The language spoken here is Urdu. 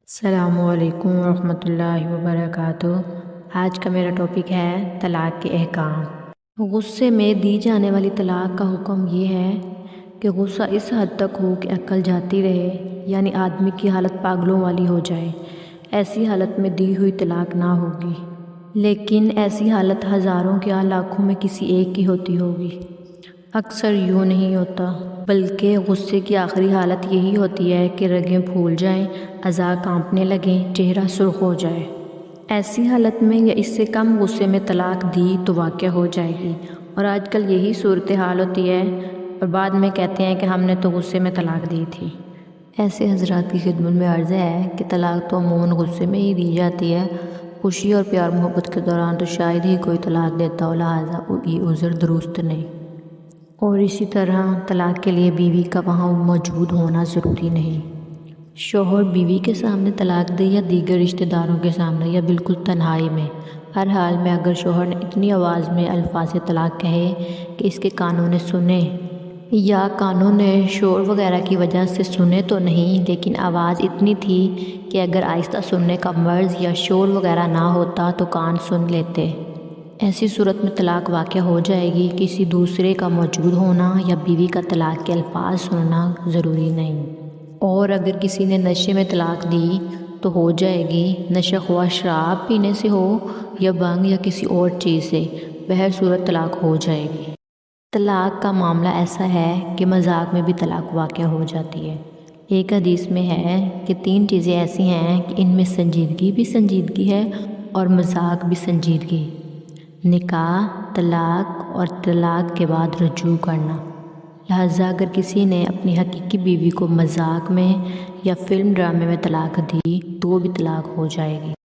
السلام علیکم ورحمۃ اللہ وبرکاتہ۔ آج کا میرا ٹاپک ہے طلاق کے احکام۔ غصے میں دی جانے والی طلاق کا حکم یہ ہے کہ غصہ اس حد تک ہو کہ عقل جاتی رہے، یعنی آدمی کی حالت پاگلوں والی ہو جائے۔ ایسی حالت میں دی ہوئی طلاق نہ ہوگی، لیکن ایسی حالت ہزاروں کیا لاکھوں میں کسی ایک کی ہوتی ہوگی۔ اکثر یوں نہیں ہوتا، بلکہ غصے کی آخری حالت یہی ہوتی ہے کہ رگیں پھول جائیں، اعضاء کانپنے لگیں، چہرہ سرخ ہو جائے۔ ایسی حالت میں یا اس سے کم غصے میں طلاق دی تو واقع ہو جائے گی، اور آج کل یہی صورتحال ہوتی ہے، اور بعد میں کہتے ہیں کہ ہم نے تو غصے میں طلاق دی تھی۔ ایسے حضرات کی خدمت میں عرض ہے کہ طلاق تو عموماً غصے میں ہی دی جاتی ہے، خوشی اور پیار محبت کے دوران تو شاید ہی کوئی طلاق دیتا ہو، لہٰذا یہ عذر درست نہیں۔ اور اسی طرح طلاق کے لیے بیوی کا وہاں موجود ہونا ضروری نہیں۔ شوہر بیوی کے سامنے طلاق دے یا دیگر رشتہ داروں کے سامنے یا بالکل تنہائی میں، ہر حال میں اگر شوہر نے اتنی آواز میں الفاظ طلاق کہے کہ اس کے کانوں نے سنے، یا کانوں نے شور وغیرہ کی وجہ سے سنے تو نہیں، لیکن آواز اتنی تھی کہ اگر آہستہ سننے کا مرض یا شور وغیرہ نہ ہوتا تو کان سن لیتے، ایسی صورت میں طلاق واقع ہو جائے گی۔ کسی دوسرے کا موجود ہونا یا بیوی کا طلاق کے الفاظ سننا ضروری نہیں۔ اور اگر کسی نے نشے میں طلاق دی تو ہو جائے گی، نشہ خواہ شراب پینے سے ہو یا بھنگ یا کسی اور چیز سے، بہر صورت طلاق ہو جائے گی۔ طلاق کا معاملہ ایسا ہے کہ مذاق میں بھی طلاق واقع ہو جاتی ہے۔ ایک حدیث میں ہے کہ 3 چیزیں ایسی ہیں کہ ان میں سنجیدگی بھی سنجیدگی ہے اور مذاق بھی سنجیدگی: نکاح، طلاق اور طلاق کے بعد رجوع کرنا۔ لہٰذا اگر کسی نے اپنی حقیقی بیوی کو مذاق میں یا فلم ڈرامے میں طلاق دی تو وہ بھی طلاق ہو جائے گی۔